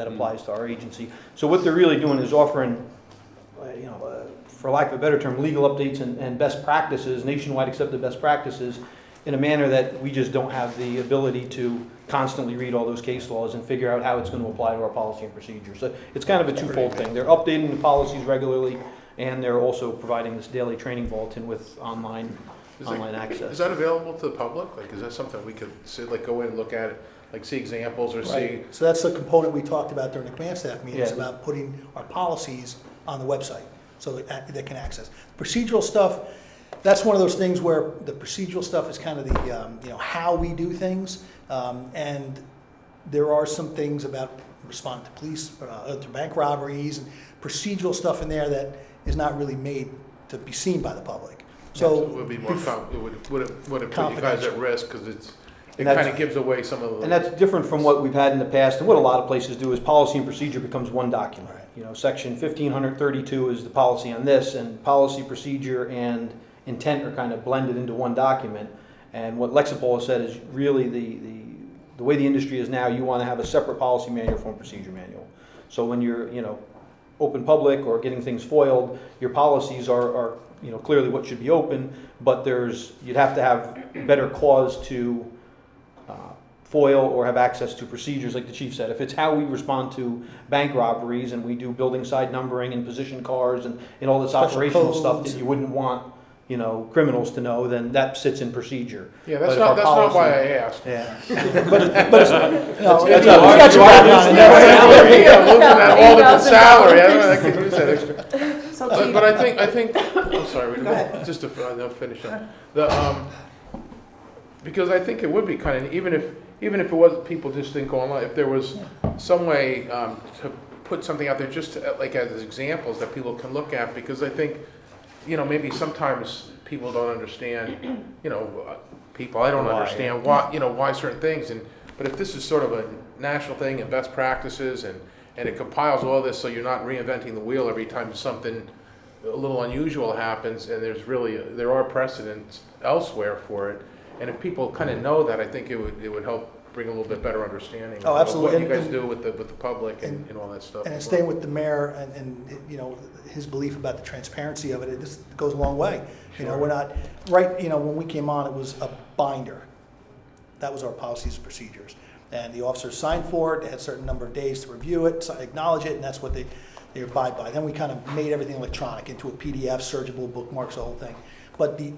that applies to our agency. So what they're really doing is offering, for lack of a better term, legal updates and best practices, nationwide accepted best practices, in a manner that we just don't have the ability to constantly read all those case laws and figure out how it's going to apply to our policy and procedure. So it's kind of a twofold thing. They're updating the policies regularly, and they're also providing this daily training bulletin with online access. Is that available to the public? Like, is that something we could go in and look at it, like see examples or see? So that's the component we talked about during the command staff meetings, Yeah. about putting our policies on the website so that they can access. Procedural stuff, that's one of those things where the procedural stuff is kind of the, how we do things. And there are some things about responding to police, to bank robberies, and procedural stuff in there that is not really made to be seen by the public. So it would be more, would it put you guys confidential. at risk, because it that's- kind of gives away some of the. And that's different from what we've had in the past, and what a lot of places do is policy and procedure becomes one document. Right. Section 1532 is the policy on this, and policy, procedure, and intent are kind of blended into one document. And what Lexipol has said is really the way the industry is now, you want to have a separate policy manual from a procedure manual. So when you're, open public or getting things foiled, your policies are clearly what should be open, but you'd have to have better cause to foil or have access to procedures, like the chief said. If it's how we respond to bank robberies and we do building side numbering and position cars and all this Special operational stuff codes. that you wouldn't want criminals to know, then that sits in procedure. Yeah, that's But if our not why I policy- asked. Yeah. but it's, no, That's we all. got your back on it. Yeah, looking at all the good salary, I don't know, I could use that extra. So But I think, I'm sorry, Go ahead. just to, I'll finish up. Because I think it would be kind of, even if it wasn't, people just didn't go online, if there was some way to put something out there just to, like as examples that people can look at, because I think, maybe sometimes people don't understand, people, I don't Why, understand why certain things, but if this is sort of a national thing and best practices and it compiles all this, so you're not reinventing the wheel every time something a little unusual happens, and there are precedents elsewhere for it. And if people kind of know that, I think it would help bring a little bit better understanding Oh, of absolutely. what you guys And- do with the public and all that stuff. And staying with the mayor and his belief about the transparency of it, it just goes a long way. Sure. We're not, when we came on, it was a binder. That was our policies and procedures. And the officers signed for it, they had a certain number of days to review it, acknowledge it, and that's what they abide by. Then we kind of made everything electronic into a PDF, searchable, bookmarks, the whole thing. But the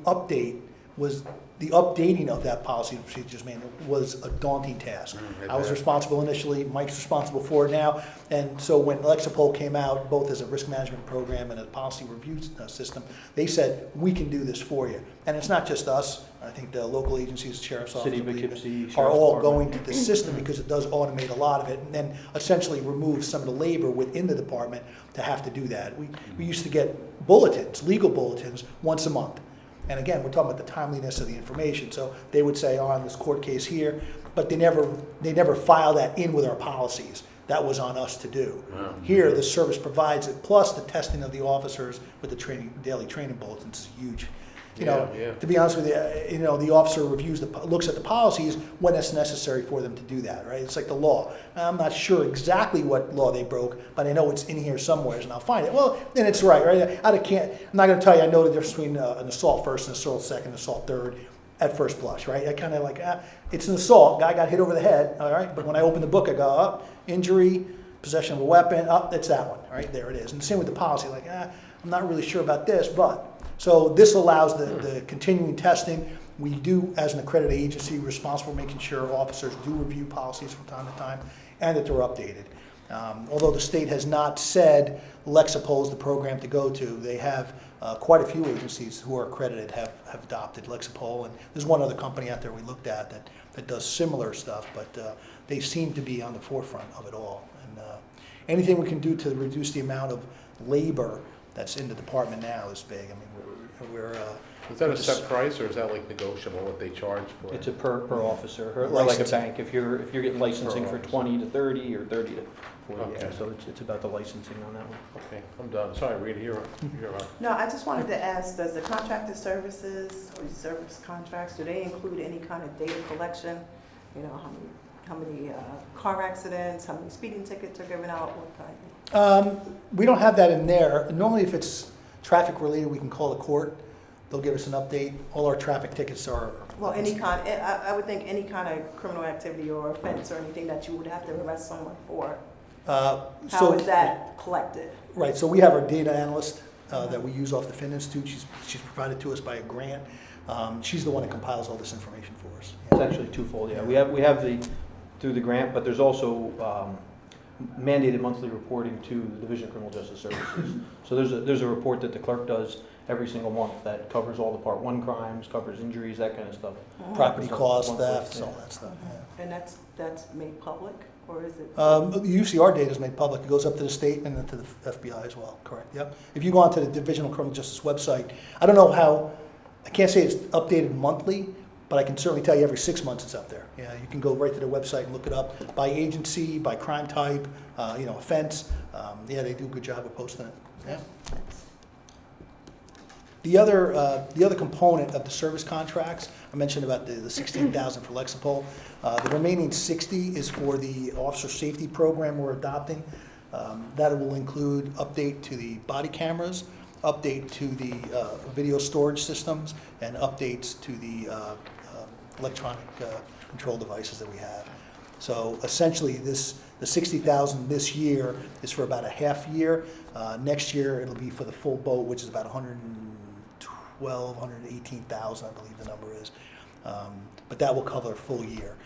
updating of that policy and procedures manual was a daunting task. I was responsible initially, Mike's responsible for it now, and so when Lexipol came out, both as a risk management program and a policy review system, they said, we can do this for you. And it's not just us, I think the local agencies, sheriff's office, City of Poughkeepsie, are Sheriff's all Department. going to the system because it does automate a lot of it, and then essentially remove some of the labor within the department to have to do that. We used to get bulletins, legal bulletins, once a month. And again, we're talking about the timeliness of the information. So they would say, on this court case here, but they never file that in with our policies. That was on us to do. Wow. Here, the service provides it, plus the testing of the officers with the daily training bulletins is huge. Yeah. To be honest with you, the officer looks at the policies when it's necessary for them to do that, right? It's like the law. I'm not sure exactly what law they broke, but I know it's in here somewhere, and I'll find it. Well, then it's right? I'm not going to tell you I know the difference between an assault first, an assault second, an assault third at first blush, right? I kind of it's an assault. Guy got hit over the head, all right? But when I open the book, I go, injury, possession of a weapon, it's that one, right? There it is. And the same with the policy, I'm not really sure about this, but. So this allows the continuing testing. We do, as an accredited agency, responsible for making sure officers do review policies from time to time and that they're updated. Although the state has not said Lexipol is the program to go to, they have quite a few agencies who are accredited have adopted Lexipol. And there's one other company out there we looked at that does similar stuff, but they seem to be on the forefront of it all. And anything we can do to reduce the amount of labor that's in the department now is big. I mean, we're Is that a set price, or is that like negotiable, what they charge for it? It's a per officer, or like a Licensing. bank. If you're getting licensing for officer. 20 to 30 or 30 to 40, Okay. so it's about the licensing on that one. Okay, I'm done. Sorry, Rita, you're up. No, I just wanted to ask, does the contracted services or service contracts, do they include any kind of data collection? How how many car accidents, how many speeding tickets are given out, what kind? We don't have that in there. Normally, if it's traffic related, we can call the court. They'll give us an update. All our traffic tickets are. Well, any kind, I would think any kind of criminal activity or offense or anything that you would have to arrest someone for. How is that collected? Right, so we have our data analyst that we use off the Fin Institute. She's provided to us by a grant. She's the one that compiles all this information for us. It's actually twofold, yeah. We have through the grant, but there's also mandated monthly reporting to the Division of Criminal Justice Services. So there's a report that the clerk does every single month that covers all the Part 1 crimes, covers injuries, that kind of stuff. Property costs, Monthly, thefts, yeah. all that stuff. Yeah. And that's made public, or is it? Usually our data is made public. It goes up to the state and then to the FBI as well, correct, yep. If you go onto the Division of Criminal Justice website, I don't know how, I can't say it's updated monthly, but I can certainly tell you every 6 months it's up there. Yeah, you can go right to their website and look it up by agency, by crime type, offense. Yeah, they do a good job of posting it, yeah. The other component of the service contracts, I mentioned about the 16,000 for Lexipol. The remaining 60 is for the officer safety program we're adopting. That will include update to the body cameras, update to the video storage systems, and updates to the electronic control devices that we have. So essentially, the 60,000 this year is for about a half year. Next year, it'll be for the full boat, which is about 118,000, I believe the number is. But that will cover a full year.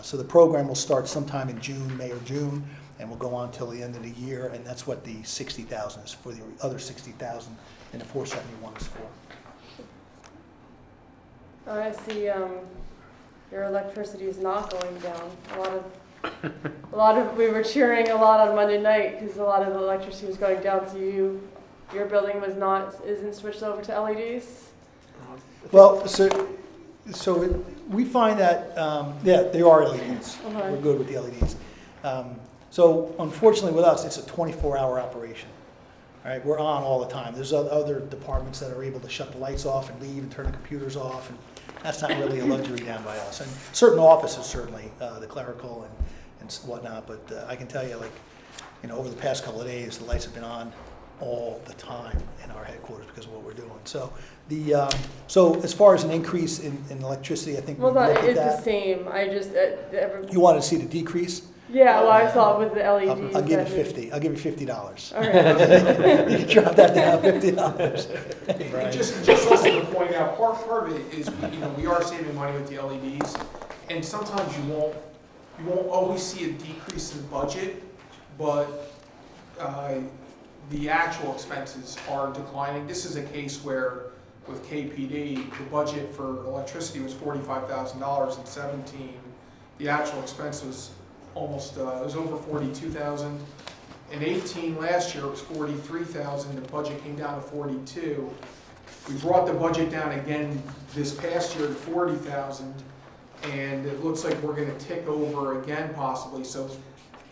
So the program will start sometime in June, May or June, and will go on till the end of the year, and that's what the 60,000 is for. The other 60,000 in the 471 is for. I see your electricity is not going down. A lot of we were cheering a lot on Monday night because a lot of the electricity was going down. So your building isn't switched over to LEDs. Well, we find that they are LEDs. Okay. We're good with the LEDs. So unfortunately, with us, it's a 24-hour operation. All right, we're on all the time. There's other departments that are able to shut the lights off and leave and turn the computers off, and that's not really a luxury down by us. And certain offices, certainly, the clerical and whatnot. But I can tell you, over the past couple of days, the lights have been on all the time in our headquarters because of what we're doing. So so as far as an increase in electricity, I think we looked at It's that. the same. I just You wanted to see the decrease? yeah. Well, I saw it with the LEDs. I'll give you 50. I'll give you $50. All right. You can drop that down $50. And just also to point out, part of it is, we are saving money with the LEDs, and sometimes you won't always see a decrease in budget, but the actual expenses are declining. This is a case where with KPD, the budget for electricity was $45,000 in 17. The actual expense was almost, it was over $42,000. In 18, last year, it was $43,000. The budget came down to $42,000. We brought the budget down again this past year to $40,000, and it looks like we're going to tick over again possibly. So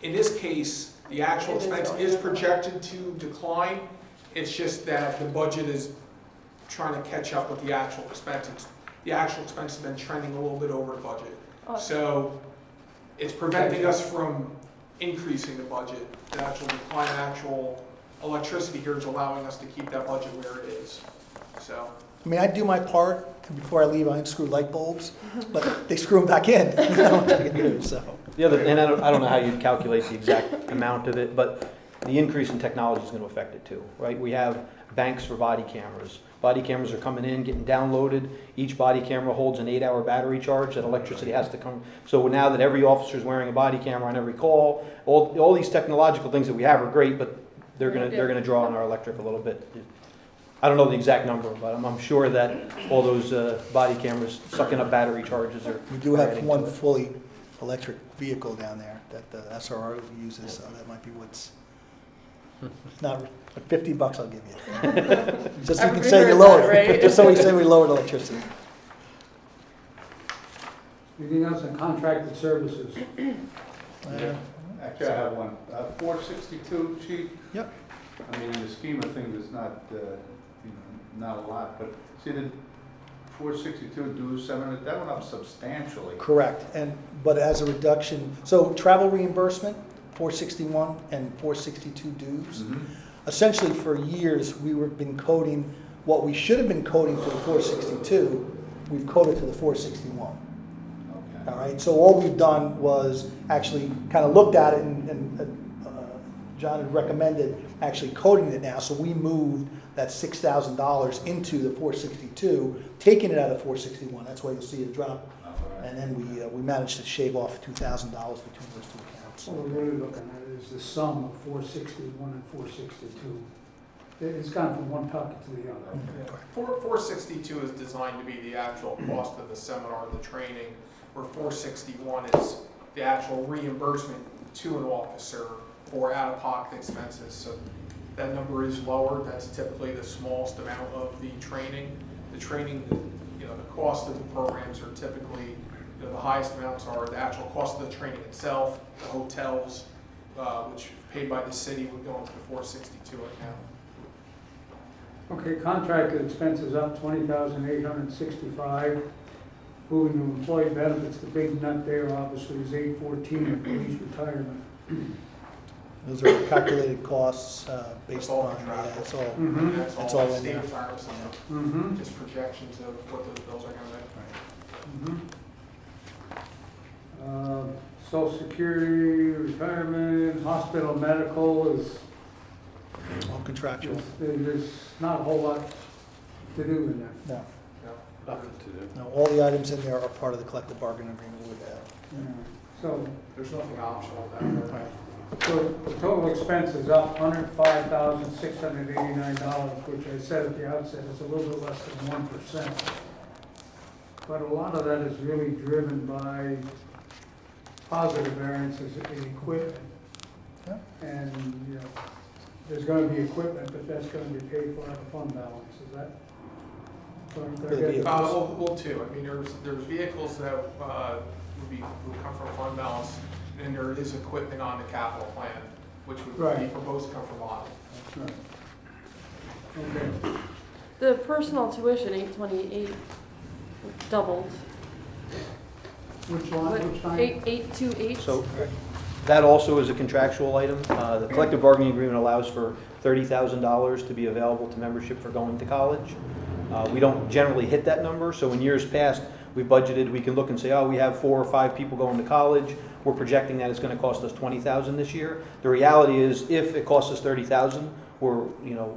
in this case, the actual expense is projected to decline. It's just that the budget is trying to catch up with the actual expenses. The actual expense has been trending a little bit over the budget. So it's preventing us from increasing the budget. The actual decline in actual electricity here is allowing us to keep that budget where it is. So. I mean, I do my part, and before I leave, I unscrew light bulbs, but they screw them back in. So. The other, and I don't know how you'd calculate the exact amount of it, but the increase in technology is going to affect it too, right? We have banks for body cameras. Body cameras are coming in, getting downloaded. Each body camera holds an 8-hour battery charge. That electricity has to come. So now that every officer is wearing a body camera on every call, all these technological things that we have are great, but they're gonna draw on our electric a little bit. I don't know the exact number, but I'm sure that all those body cameras sucking up battery charges are. We do have adding one to it. fully electric vehicle down there that the SRO uses, so that might be what's not. But $50 I'll give you. Just so you can say we lowered it. Right? Just so we say we lowered electricity. Anything else on contracted services? Actually, I have one. 462, Chief. Yep. I mean, in the scheme of things, it's not, not a lot, but see, 462 dues, that went up substantially. Correct, but as a reduction, so travel reimbursement, 461 and 462 dues. Mhm. Essentially, for years, we were been coding, what we should have been coding to the 462, we've coded to the 461. Okay. All right, so all we've done was actually kind of looked at it and John had recommended actually coding it now, so we moved that $6,000 into the 462, taking it out of 461, that's why you'll see it drop. And then we managed to shave off $2,000 between those two accounts. What we're really looking at is the sum of 461 and 462. It's gone from one pocket to the other. Mm-hmm. 462 is designed to be the actual cost of the seminar, the training, where 461 is the actual reimbursement to an officer for out-of-pocket expenses. So that number is lower. That's typically the smallest amount of the training. The training, the cost of the programs are typically, the highest amounts are the actual cost of the training itself, the hotels, which paid by the city would go into the 462 account. Okay, contracted expenses up 20,865. Moving to employee benefits, the big nut there obviously is 814, police retirement. Those are calculated costs based It's all on, contractual. it's all, Mhm. That's It's all all in state there. retirement stuff, Mm-hmm. just projections of what those bills are gonna be. Social Security, retirement, hospital, medical is, all contractual. there's not a whole lot to do in there. No, Nothing to do. no, all the items in there are part of the collective bargaining agreement with Yeah. So, There's nothing optional down there. so the total expense is up $105,689, which I said at the outset is a little bit less than 1%. But a lot of that is really driven by positive variances in equipment. Yeah. And, there's gonna be equipment, but that's gonna be paid for out of fund balance, is that? correct? For the vehicles. Well, two. I mean, there's vehicles that would come from fund balance, and there is equipment on the capital plan, which would be Right. proposed to come from audit. Right. Okay. The personal tuition, 828, doubled. Which line, which line? 828. So that also is a contractual item. The collective bargaining agreement allows for $30,000 to be available to membership for going to college. We don't generally hit that number, so in years past, we budgeted, we can look and say, oh, we have 4 or 5 people going to college. We're projecting that it's going to cost us $20,000 this year. The reality is, if it costs us $30,000,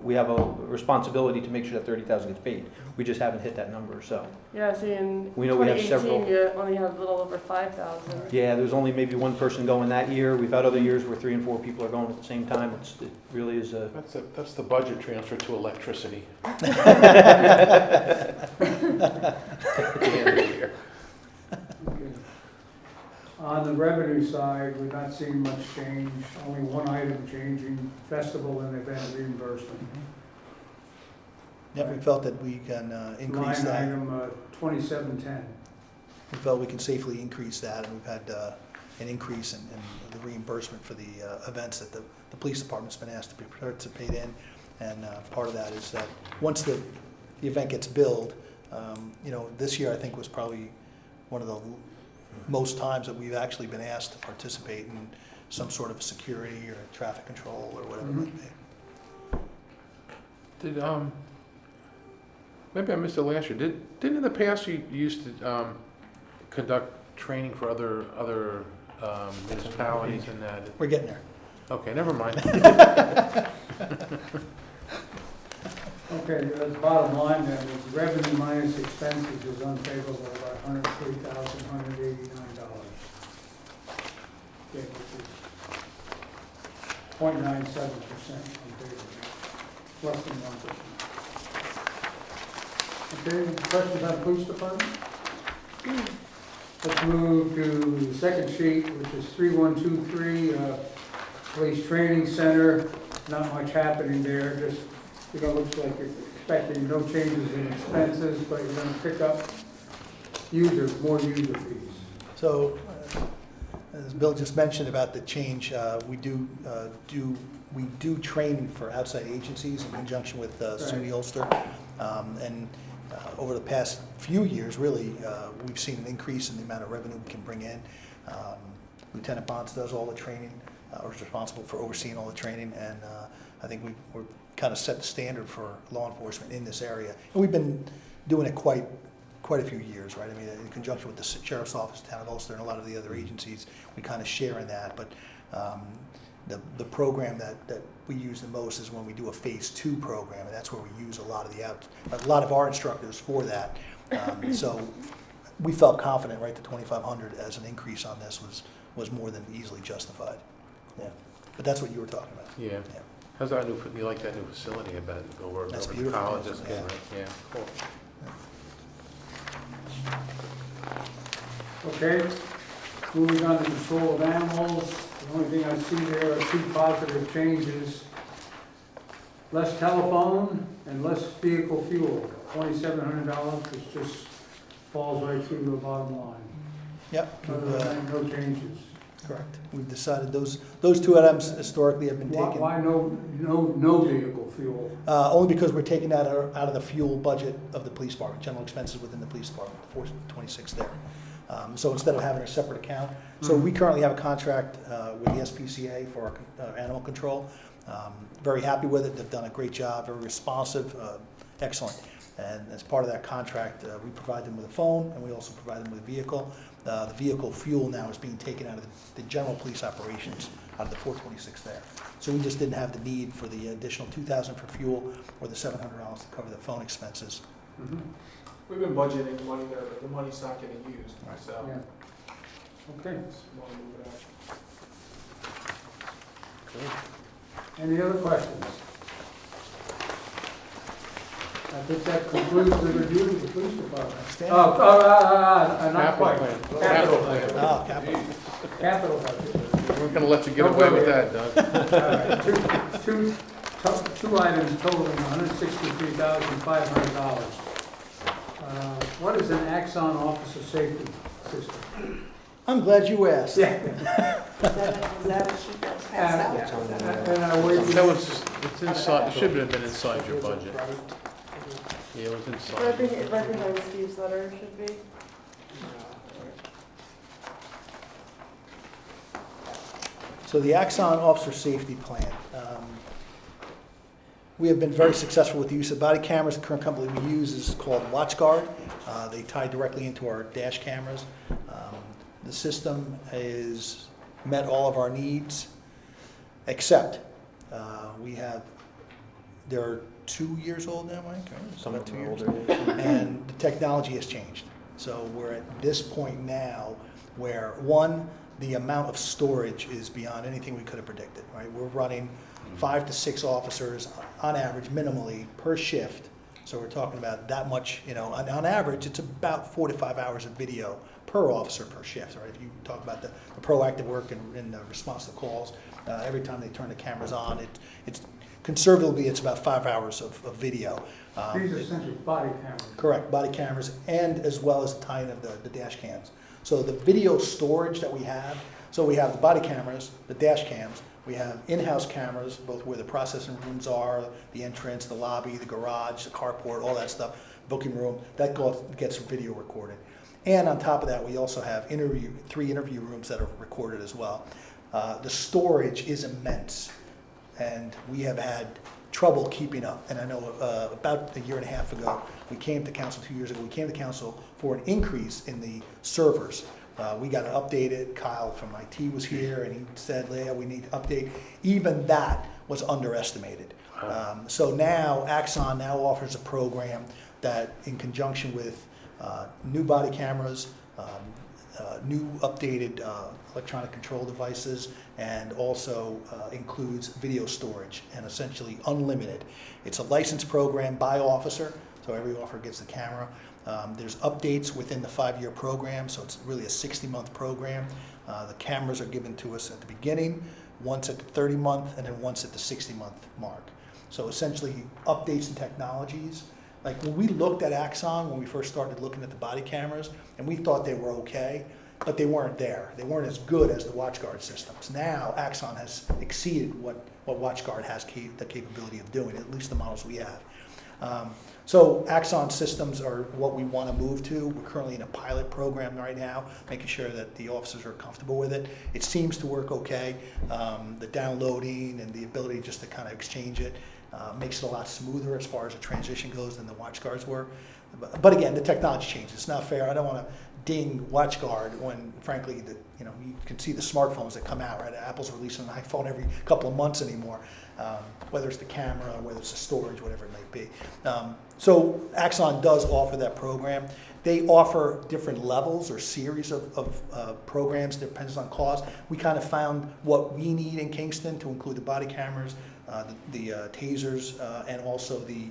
we have a responsibility to make sure that $30,000 gets paid. We just haven't hit that number, so. Yeah, see, in We know we have 2018, several- you only had a little over 5,000. Yeah, there's only maybe one person going that year. We've had other years where 3 and 4 people are going at the same time. It really is a. That's the budget transfer to electricity. At the end of the year. Okay. On the revenue side, we're not seeing much change, only one item changing, festival and event reimbursement. Yeah, we felt that we can increase Line that. item 2710. We felt we can safely increase that, and we've had an increase in the reimbursement for the events that the police department's been asked to participate in. And part of that is that once the event gets billed, this year I think was probably one of the most times that we've actually been asked to participate in some sort of security or traffic control or whatever it might be. Did maybe I missed it last year. Didn't in the past you used to conduct training for other municipalities and that? We're getting there. Okay, never mind. Okay, the bottom line then is revenue minus expenses is unfavorable by $103,189. Okay, which is 0.97% unfavorable, less than 1%. Okay, questions on police department? Let's move to the second sheet, which is 3123, police training center. Not much happening there, just, looks like you're expecting no changes in expenses, but you're gonna pick up more user fees. So, as Bill just mentioned about the change, we do training for outside agencies in conjunction with SUNY Ulster. And over the past few years, really, we've seen an increase in the amount of revenue we can bring in. Lieutenant Bonds does all the training, or is responsible for overseeing all the training, and I think we're kind of set the standard for law enforcement in this area. And we've been doing it quite a few years, right? I mean, in conjunction with the Sheriff's Office, Town of Ulster, and a lot of the other agencies, we kind of share in that. But the program that we use the most is when we do a Phase 2 program, and that's where we use a lot of our instructors for that. So we felt confident, right? The 2,500 as an increase on this was more than easily justified. Yeah, but that's what you were talking about. Yeah. How's that new, you like that new facility, I bet, over That's the beautiful. college, that's good, Yeah. right? Yeah, cool. Okay, moving on to control of animals. The only thing I see there are 2 positive changes. Less telephone and less vehicle fuel, $2,700, which just falls right through the bottom line. Yep. Other than that, no changes. Correct. We've decided those 2 items historically have been taken. Why no vehicle fuel? Only because we're taking that out of the fuel budget of the police department, general expenses within the police department, 426 there. So instead of having a separate account, so we currently have a contract with the SPCA for our animal control. Very happy with it. They've done a great job, very responsive, excellent. And as part of that contract, we provide them with a phone, and we also provide them with a vehicle. The vehicle fuel now is being taken out of the general police operations, out of the 426 there. So we just didn't have the need for the additional $2,000 for fuel or the $700 to cover the phone expenses. Mhm. We've been budgeting the money there, but the money's not getting used, Right. so. Yeah. Okay, just wanna move it out. any other questions? I think that concludes the review of the police department. Outstanding. Not quite. Capital plan. Oh, capital. Capital budget. We're gonna let you get away with that, Doug. All right, two items totaling $163,500. What is an Axon officer safety system? I'm glad you asked. Yeah. Is that a sheet that was passed out? Yeah. And I waited. That was, it's inside, it should have been inside your budget. Yeah, it was Right inside. behind Steve's letter should be. So the Axon Officer Safety Plan. We have been very successful with the use of body cameras. The current company we use is called WatchGuard. They tie directly into our dash cameras. The system has met all of our needs, except they're 2 years old now, Mike? Right? Some About of 2 them are years. older. And the technology has changed. So we're at this point now where, one, the amount of storage is beyond anything we could have predicted, right? We're running 5 to 6 officers on average, minimally, per shift. So we're talking about that much, on average, it's about 4 to 5 hours of video per officer per shift, right? If you talk about the proactive work and the response to calls, every time they turn the cameras on, it's conservatively, it's about 5 hours of video. These are essentially body cameras. Correct, body cameras, and as well as tying of the dash cams. So the video storage that we have, so we have the body cameras, the dash cams, we have in-house cameras, both where the processing rooms are, the entrance, the lobby, the garage, the carport, all that stuff, booking room, that gets video recorded. And on top of that, we also have 3 interview rooms that are recorded as well. The storage is immense, and we have had trouble keeping up. And I know about a year and a half ago, we came to council, 2 years ago, we came to council for an increase in the servers. We got it updated. Kyle from IT was here, and he said, "Leah, we need to update." Even that was underestimated. So now Axon now offers a program that, in conjunction with new body cameras, new updated electronic control devices, and also includes video storage and essentially unlimited. It's a licensed program by officer, so every officer gets the camera. There's updates within the 5-year program, so it's really a 60-month program. The cameras are given to us at the beginning, once at the 30-month, and then once at the 60-month mark. So essentially, updates in technologies. Like when we looked at Axon, when we first started looking at the body cameras, and we thought they were okay, but they weren't there. They weren't as good as the WatchGuard systems. Now, Axon has exceeded what WatchGuard has the capability of doing, at least the models we have. So Axon systems are what we want to move to. We're currently in a pilot program right now, making sure that the officers are comfortable with it. It seems to work okay. The downloading and the ability just to kind of exchange it makes it a lot smoother as far as the transition goes than the WatchGuards were. But again, the technology changes. It's not fair. I don't want to ding WatchGuard when, frankly, you can see the smartphones that come out, right? Apple's releasing an iPhone every couple of months anymore, whether it's the camera, whether it's the storage, whatever it might be. So Axon does offer that program. They offer different levels or series of programs, depends on cost. We kind of found what we need in Kingston to include the body cameras, the tasers, and also the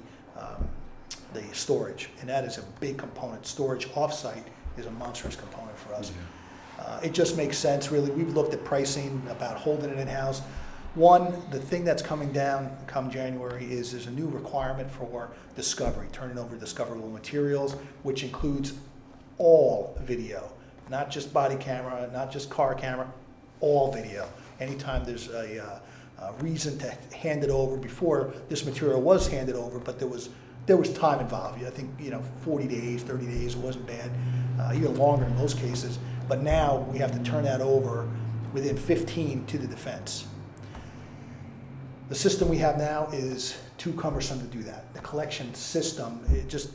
storage, and that is a big component. Storage offsite is a monstrous component for us. It just makes sense, really. We've looked at pricing, about holding it in-house. One, the thing that's coming down come January is there's a new requirement for discovery, turning over discoverable materials, which includes all video, not just body camera, not just car camera, all video. Anytime there's a reason to hand it over. Before, this material was handed over, but there was time involved. I think 40 days, 30 days, it wasn't bad, even longer in most cases. But now we have to turn that over within 15 to the defense. The system we have now is too cumbersome to do that. The collection system, it just,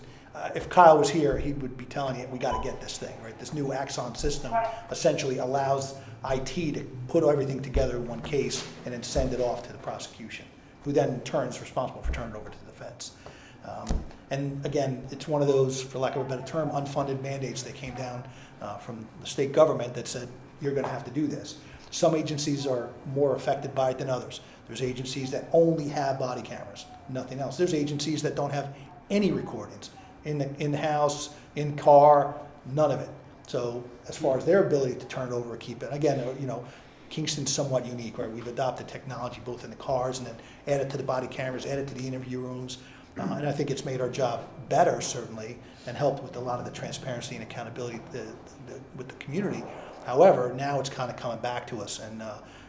if Kyle was here, he would be telling you, we got to get this thing, right? This new Axon system essentially allows IT to put everything together in one case and then send it off to the prosecution, who then in turn is responsible for turning it over to the defense. And again, it's one of those, for lack of a better term, unfunded mandates that came down from the state government that said, you're going to have to do this. Some agencies are more affected by it than others. There's agencies that only have body cameras, nothing else. There's agencies that don't have any recordings in the house, in car, none of it. So as far as their ability to turn it over or keep it, again, Kingston's somewhat unique, right? We've adopted technology both in the cars and then added to the body cameras, added to the interview rooms, and I think it's made our job better, certainly, and helped with a lot of the transparency and accountability with the community. However, now it's kind of coming back to us, and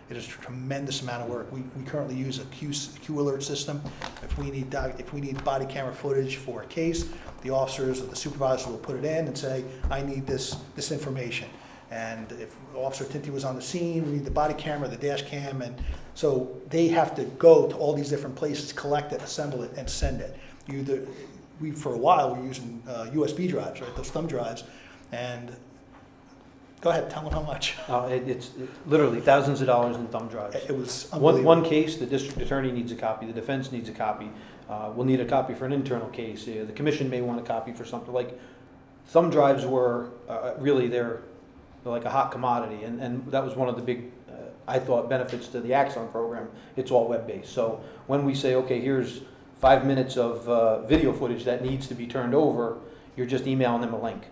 it is a tremendous amount of work. We currently use a Q alert system. If we need body camera footage for a case, the officers or the supervisor will put it in and say, I need this information. And if Officer Tinty was on the scene, we need the body camera, the dash cam, and so they have to go to all these different places, collect it, assemble it, and send it. We for a while were using USB drives, right? Those thumb drives, and go ahead, tell them how much. It's literally thousands of dollars in thumb drives. It was unbelievable. One case, the district attorney needs a copy, the defense needs a copy. We'll need a copy for an internal case. The commission may want a copy for something. Like thumb drives were really they're like a hot commodity, and that was one of the big, I thought, benefits to the Axon program. It's all web-based. So when we say, okay, here's 5 minutes of video footage that needs to be turned over, you're just emailing them a link.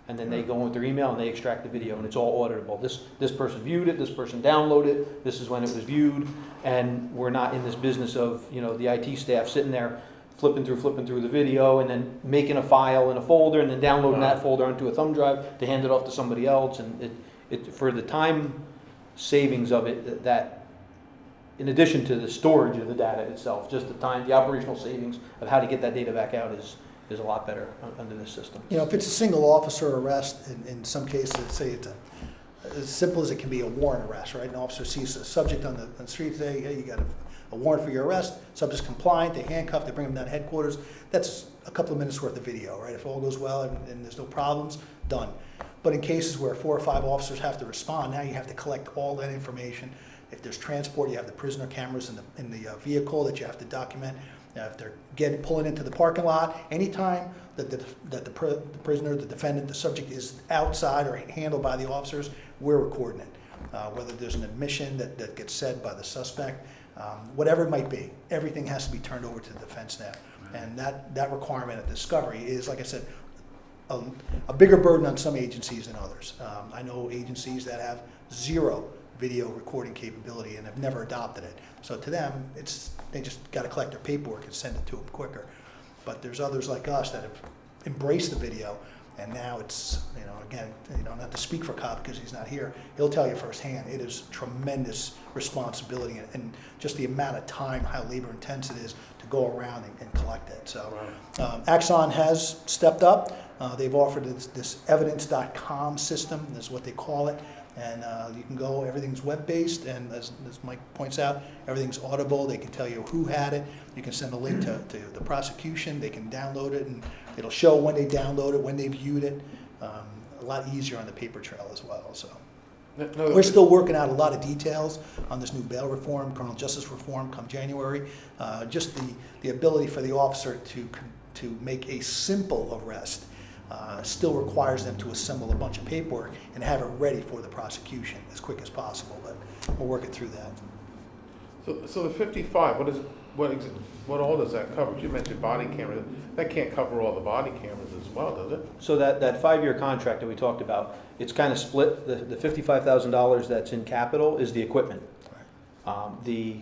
And then they go in with their email and they extract the video, and it's all auditable. This person viewed it, this person downloaded it, this is when it was viewed, and we're not in this business of the IT staff sitting there flipping through the video and then making a file in a folder and then downloading that folder onto a thumb drive to hand it off to somebody else. And it for the time savings of it, that in addition to the storage of the data itself, just the operational savings of how to get that data back out is a lot better under this system. If it's a single officer arrest, in some cases, say it's as simple as it can be a warrant arrest, right? An officer sees a subject on the street, say, hey, you got a warrant for your arrest, subject's compliant, they handcuff, they bring them down to headquarters. That's a couple of minutes worth of video, right? If all goes well and there's no problems, done. But in cases where 4 or 5 officers have to respond, now you have to collect all that information. If there's transport, you have the prisoner cameras in the vehicle that you have to document. Now, if they're pulling into the parking lot, anytime that the prisoner, the defendant, the subject is outside or handled by the officers, we're recording it. Whether there's an admission that gets said by the suspect, whatever it might be, everything has to be turned over to the defense now. And that requirement of discovery is, like I said, a bigger burden on some agencies than others. I know agencies that have 0 video recording capability and have never adopted it. So to them, they just got to collect their paperwork and send it to them quicker. But there's others like us that have embraced the video, And now it's, again, not to speak for Cobb because he's not here, he'll tell you firsthand, it is tremendous responsibility and just the amount of time, how labor intense it is to go around and collect it. So Axon has stepped up. They've offered this evidence.com system, is what they call it. And you can go, everything's web-based, and as Mike points out, everything's auditable. They can tell you who had it. You can send a link to the prosecution. They can download it, and it'll show when they download it, when they viewed it. A lot easier on the paper trail as well. So we're still working out a lot of details on this new bail reform, criminal justice reform come January. Just the ability for the officer to make a simple arrest still requires them to assemble a bunch of paperwork and have it ready for the prosecution as quick as possible, but we're working through that. So the 55, what all does that cover? You mentioned body cameras. That can't cover all the body cameras as well, does it? So that 5-year contract that we talked about, it's kind of split. The $55,000 that's in capital is the equipment. The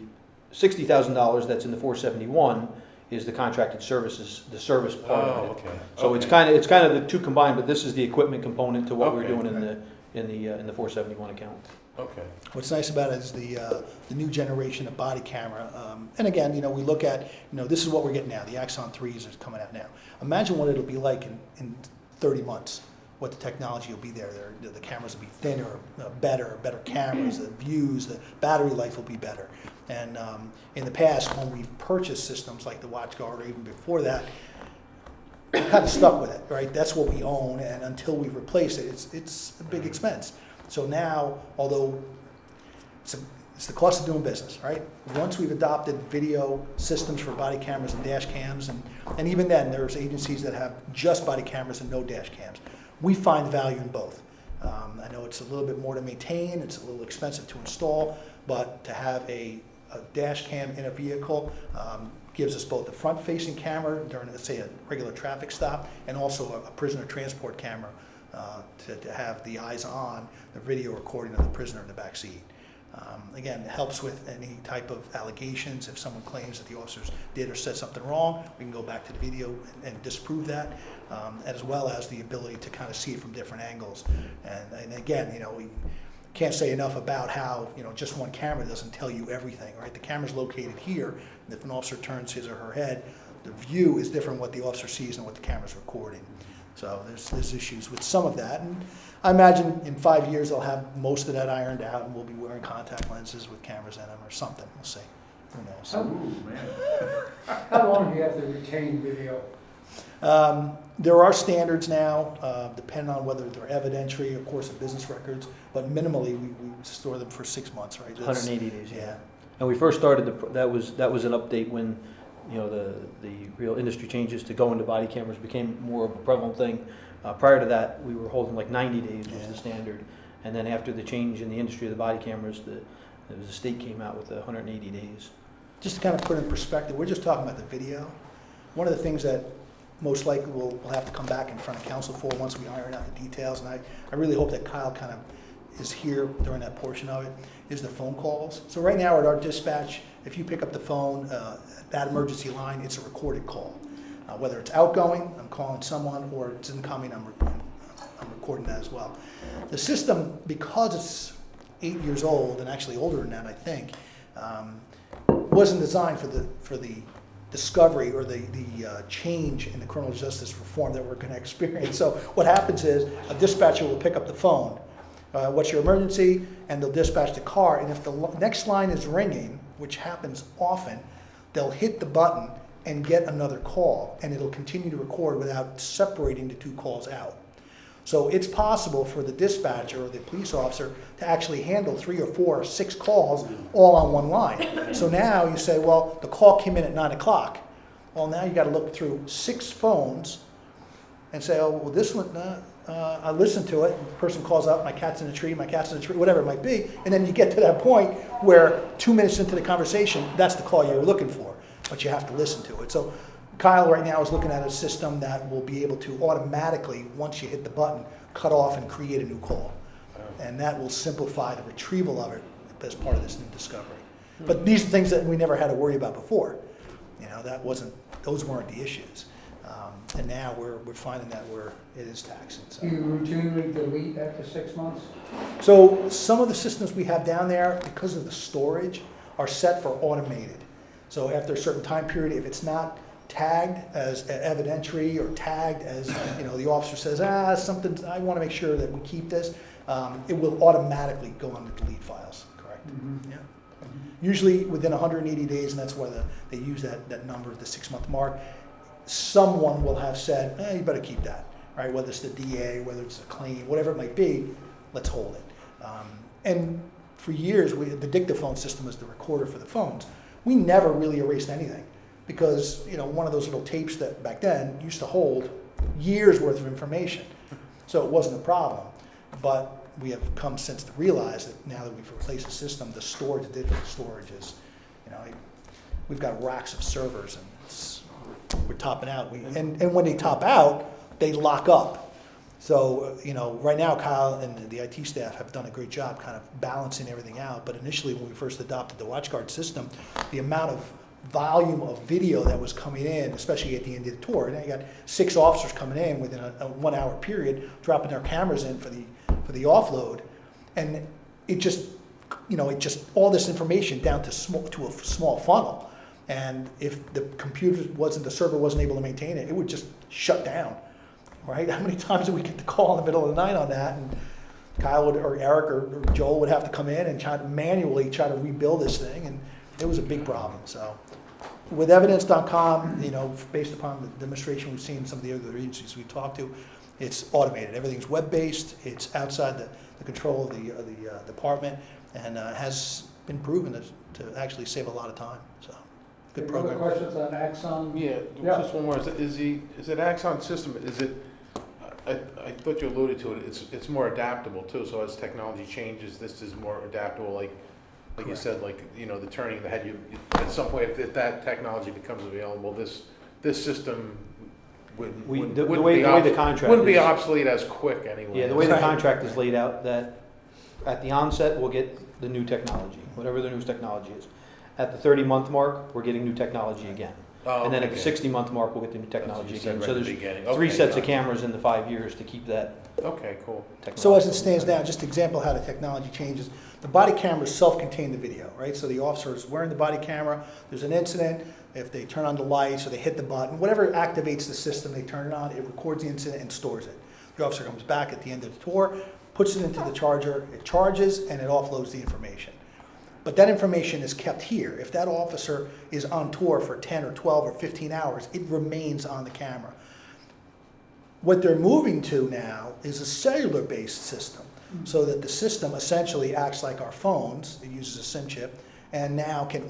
$60,000 that's in the 471 is the contracted services, the service part of it. Okay. So it's kind of the two combined, but this is the equipment component to what we're doing in the 471 account. Okay. What's nice about it is the new generation of body camera. And again, we look at, this is what we're getting now. The Axon 3s are coming out now. Imagine what it'll be like in 30 months, what the technology will be there. The cameras will be thinner, better cameras, the views, the battery life will be better. And in the past, when we've purchased systems like the WatchGuard or even before that, we're kind of stuck with it, right? That's what we own, and until we replace it, it's a big expense. So now, although it's the cost of doing business, right? Once we've adopted video systems for body cameras and dash cams, and even then, there's agencies that have just body cameras and no dash cams. We find value in both. I know it's a little bit more to maintain, it's a little expensive to install, but to have a dash cam in a vehicle gives us both the front-facing camera during, let's say, a regular traffic stop, and also a prisoner transport camera to have the eyes on the video recording of the prisoner in the back seat. Again, it helps with any type of allegations. If someone claims that the officers did or said something wrong, we can go back to the video and disprove that, as well as the ability to kind of see it from different angles. And again, we can't say enough about how, just one camera doesn't tell you everything, right? The camera's located here, and if an officer turns his or her head, the view is different what the officer sees than what the camera's recording. So there's issues with some of that, and I imagine in 5 years they'll have most of that ironed out, and we'll be wearing contact lenses with cameras in them or something. We'll see. Who knows? Ooh, man. How long do you have to retain video? There are standards now, depending on whether they're evidentiary, of course, of business records, but minimally we store them for 6 months, right? 180 days, yeah. And we first started, that was an update when, the real industry changes to go into body cameras became more of a prevalent thing. Prior to that, we were holding like 90 days was the standard. And then after the change in the industry of the body cameras, the state came out with 180 days. Just to kind of put it in perspective, we're just talking about the video. One of the things that most likely we'll have to come back in front of council for once we iron out the details, and I really hope that Kyle kind of is here during that portion of it, is the phone calls. So right now at our dispatch, if you pick up the phone, that emergency line, it's a recorded call. Whether it's outgoing, I'm calling someone, or it's incoming, I'm recording that as well. The system, because it's 8 years old, and actually older than that, I think, wasn't designed for the discovery or the change in the criminal justice reform that we're going to experience. So what happens is a dispatcher will pick up the phone, what's your emergency, and they'll dispatch the car, and if the next line is ringing, which happens often, they'll hit the button and get another call, and it'll continue to record without separating the two calls out. So it's possible for the dispatcher or the police officer to actually handle 3 or 4 or 6 calls all on one line. So now you say, well, the call came in at 9 o'clock. Well, now you got to look through 6 phones and say, oh, well, this one, I listened to it. The person calls up, my cat's in a tree, whatever it might be. And then you get to that point where 2 minutes into the conversation, that's the call you're looking for, but you have to listen to it. So Kyle right now is looking at a system that will be able to automatically, once you hit the button, cut off and create a new call. And that will simplify the retrieval of it as part of this new discovery. But these are things that we never had to worry about before. Those weren't the issues. And now we're finding that it is taxing. So. Do you routinely delete after 6 months? So some of the systems we have down there, because of the storage, are set for automated. So after a certain time period, if it's not tagged as evidentiary or tagged as, the officer says, something, I want to make sure that we keep this, it will automatically go on the delete files, correct? Mm-hmm. Yeah. Usually within 180 days, and that's why they use that number, the 6-month mark, someone will have said, you better keep that, right? Whether it's the DA, whether it's a claim, whatever it might be, let's hold it. And for years, the dictaphone system was the recorder for the phones. We never really erased anything because, one of those little tapes that back then used to hold years worth of information. So it wasn't a problem. But we have come since to realize that now that we've replaced the system, the storage, the digital storage is, we've got racks of servers and we're topping out. And when they top out, they lock up. So, right now Kyle and the IT staff have done a great job kind of balancing everything out. But initially when we first adopted the WatchGuard system, the amount of volume of video that was coming in, especially at the end of the tour, and you got 6 officers coming in within a 1 hour period, dropping their cameras in for the offload, and it just all this information down to a small funnel. And if the the server wasn't able to maintain it, it would just shut down. Right? How many times did we get the call in the middle of the night on that? And Kyle or Eric or Joel would have to come in and manually try to rebuild this thing, and it was a big problem. So with evidence.com, based upon the demonstration we've seen in some of the other agencies we talked to, it's automated. Everything's web-based. It's outside the control of the department, and has been proven to actually save a lot of time. So good Any program. other questions on Axon? Yeah, Yeah. just one more. Is it Axon system, I thought you alluded to it, it's more adaptable too, so as technology changes, this is more adaptable, like you Correct. said, the turning of the head, at some point, if that technology becomes available, this system wouldn't The way the contract wouldn't be is- obsolete as quick anyway. Yeah, the way the Right. contract is laid out, that at the onset, we'll get the new technology, whatever the newest technology is. At the 30-month mark, we're getting new technology again. Oh, And then at the okay. 60-month mark, we'll get the new That's what technology you said again. right So at the there's beginning. 3 Okay, sets of gotcha. cameras in the 5 years to keep that Okay, cool. technology. So as it stands now, just example how the technology changes, the body cameras self-contain the video, right? So the officer is wearing the body camera, there's an incident, if they turn on the lights or they hit the button, whatever activates the system, they turn it on, it records the incident and stores it. The officer comes back at the end of the tour, puts it into the charger, it charges, and it offloads the information. But that information is kept here. If that officer is on tour for 10 or 12 or 15 hours, it remains on the camera. What they're moving to now is a cellular-based system, so that the system essentially acts like our phones. It uses a SIM chip, and now can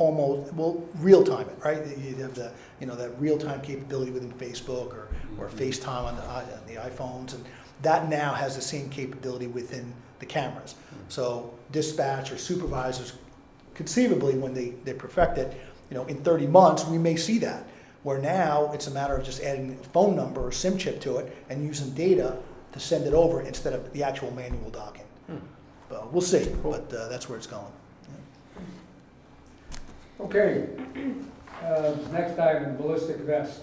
real-time it, right? You have that real-time capability within Facebook or FaceTime on the iPhones, and that now has the same capability within the cameras. So dispatch or supervisors, conceivably, when they perfect it, in 30 months, we may see that. Where now it's a matter of just adding a phone number or SIM chip to it and using data to send it over instead of the actual manual docking. But we'll see, but that's where it's going. Okay. Next item, ballistic vest.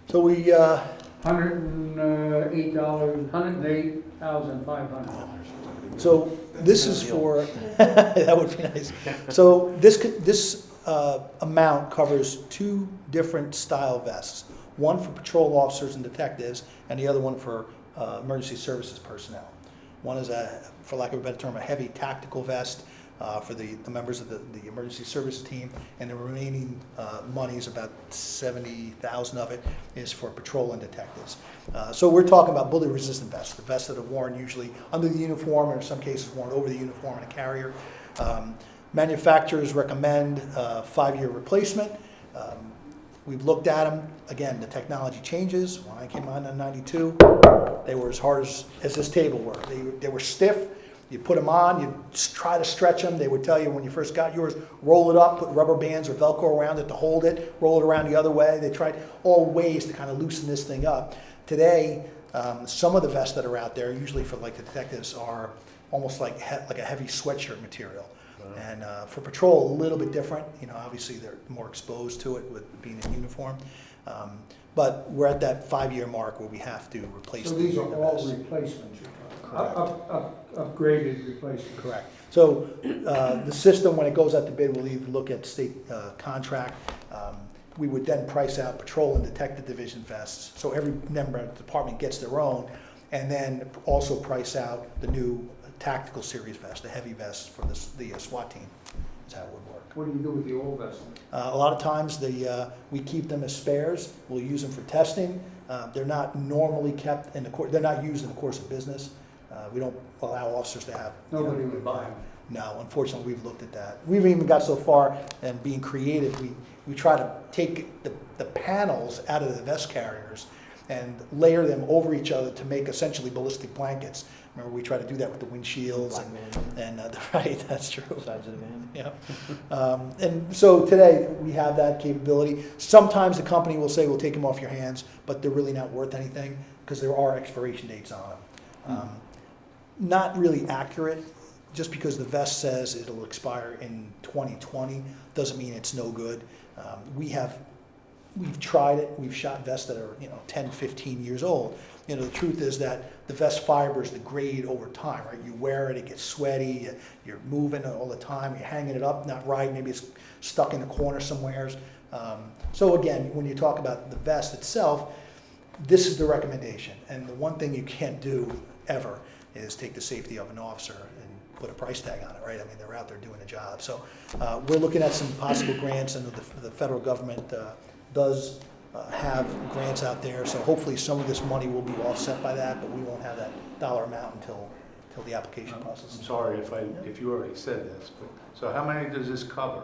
So we, $108,500. so this is for, that would be nice. So this amount covers 2 different style vests. One for patrol officers and detectives, and the other one for emergency services personnel. One is, for lack of a better term, a heavy tactical vest for the members of the emergency services team, and the remaining money is about $70,000 of it is for patrol and detectives. So we're talking about bullet-resistant vests, the vests that are worn usually under the uniform, or in some cases worn over the uniform in a carrier. Manufacturers recommend 5-year replacement. We've looked at them. Again, the technology changes. When I came on in '92, they were as hard as this table were. They were stiff. You put them on, you try to stretch them. They would tell you when you first got yours, roll it up, put rubber bands or Velcro around it to hold it, roll it around the other way. They tried all ways to kind of loosen this thing up. Today, some of the vests that are out there, usually for like the detectives, are almost like a heavy sweatshirt material. And for patrol, a little bit different. Obviously they're more exposed to it with being in uniform. But we're at that 5-year mark where we have to replace So the these are all vest. replacements you're talking about? Upgraded replacements? Correct. So the system, when it goes out to bid, we'll either look at state contract. We would then price out patrol and detective division vests. So every member of the department gets their own, and then also price out the new tactical series vest, the heavy vests for the SWAT team. That's how it would work. What do you do with the old vests? A lot of times we keep them as spares. We'll use them for testing. They're not normally kept in the course. They're not used in the course of business. We don't allow officers to have. Nobody would buy them. No, unfortunately, we've looked at that. We've even got so far, and being creative, we try to take the panels out of the vest carriers and layer them over each other to make essentially ballistic blankets. Remember, we try to do that with the windshields and right, that's true. Sides of the van. Yeah. And so today we have that capability. Sometimes the company will say, we'll take them off your hands, but they're really not worth anything because there are expiration dates on them. Not really accurate. Just because the vest says it'll expire in 2020 doesn't mean it's no good. We've tried it. We've shot vests that are 10, 15 years old. The truth is that the vest fibers degrade over time, right? You wear it, it gets sweaty, you're moving all the time, you're hanging it up not right, maybe it's stuck in the corner somewhere. So again, when you talk about the vest itself, this is the recommendation. And the one thing you can't do ever is take the safety of an officer and put a price tag on it, right? I mean, they're out there doing a job. So we're looking at some possible grants, and the federal government does have grants out there. So hopefully some of this money will be offset by that, but we won't have that dollar amount until the application process. I'm sorry if you already said this, but, so how many does this cover?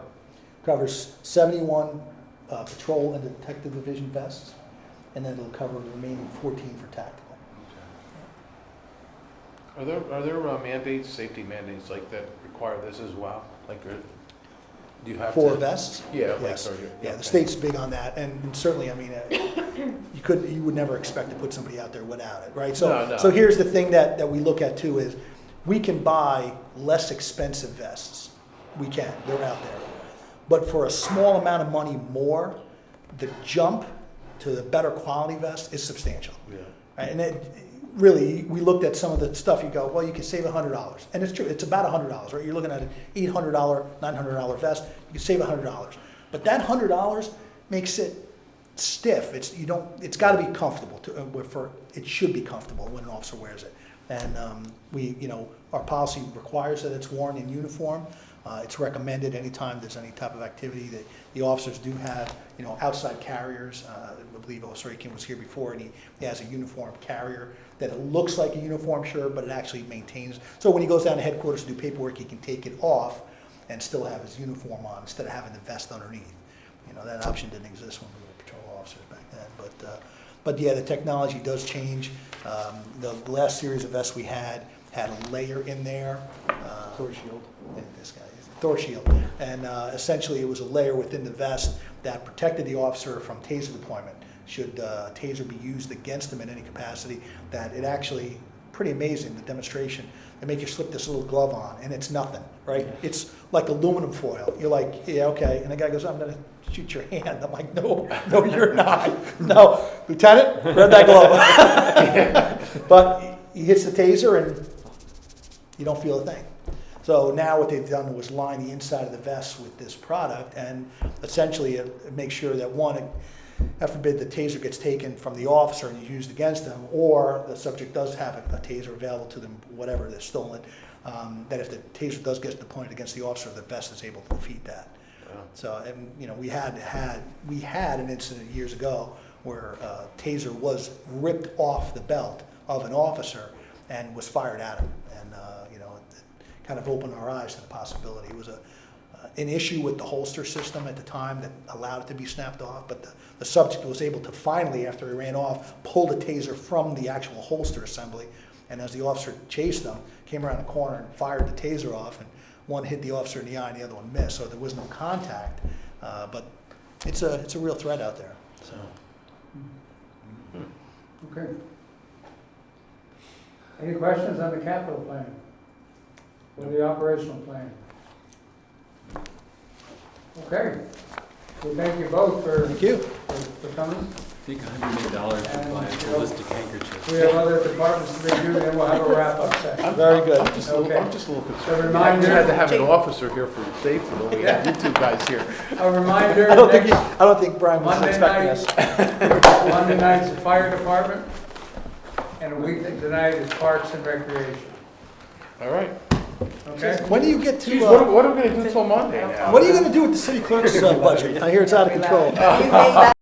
Covers 71 patrol and detective division vests, and then it'll cover the remaining 14 for tactical. Are there mandates, safety mandates like that require this as well? Like, do you have For to? vests? Yeah. Like, Yes. Yeah, okay. the state's big on that, and certainly, I mean, you would never expect to put somebody out there without it, right? So, No. so here's the thing that we look at too is, we can buy less expensive vests. We can, they're out there. But for a small amount of money more, the jump to the better quality vest is substantial. Yeah. Right? And really, we looked at some of the stuff, you go, well, you can save $100. And it's true, it's about $100, right? You're looking at an $800, $900 vest, you can save $100. But that $100 makes it stiff. It's got to be comfortable. It should be comfortable when an officer wears it. And our policy requires that it's worn in uniform. It's recommended anytime there's any type of activity that the officers do have, outside carriers. I believe Officer Aiken was here before, and he has a uniform carrier that it looks like a uniform shirt, but it actually maintains. So when he goes down to headquarters to do paperwork, he can take it off and still have his uniform on instead of having the vest underneath. That option didn't exist when we were patrol officers back then. But yeah, the technology does change. The last series of vests we had a layer in there. Thor shield. This guy. Thor shield, and essentially it was a layer within the vest that protected the officer from taser deployment. Should taser be used against him in any capacity, that it actually, pretty amazing, the demonstration. They make you slip this little glove on, and it's nothing, right? It's like aluminum foil. You're like, yeah, okay. And the guy goes, I'm going to shoot your hand. I'm like, no, you're not. No, Lieutenant, grab that glove. But he hits the taser, and you don't feel a thing. So now what they've done was line the inside of the vest with this product, and essentially it makes sure that one, God forbid the taser gets taken from the officer and is used against them, or the subject does have a taser available to them, whatever they're stolen, that if the taser does get deployed against the officer, the vest is able to defeat that. Wow. So, and we had an incident years ago where a taser was ripped off the belt of an officer and was fired at him, and it kind of opened our eyes to the possibility. It was an issue with the holster system at the time that allowed it to be snapped off, but the subject was able to finally, after he ran off, pull the taser from the actual holster assembly, and as the officer chased them, came around the corner and fired the taser off, and one hit the officer in the eye and the other one missed, so there was no contact, but it's a real threat out there. So. Okay. Any questions on the capital plan? Or the operational plan? Okay. We thank you both for Thank you. coming. I think $108 would buy a ballistic handkerchief. We have other departments to review, then we'll have a wrap-up session. Very good. I'm just a little, Okay. I'm just a little So concerned. We reminder- had to have an officer here for safety, when we had you two guys here. A reminder, I don't next think Brian was Monday expecting night, us. Monday night's the fire department, and a week from tonight is parks and recreation. All right. Okay? When do you get Geez, to, what are we gonna do till Monday now? what are you gonna do with the city clerk's budget? I hear it's out of control. We made that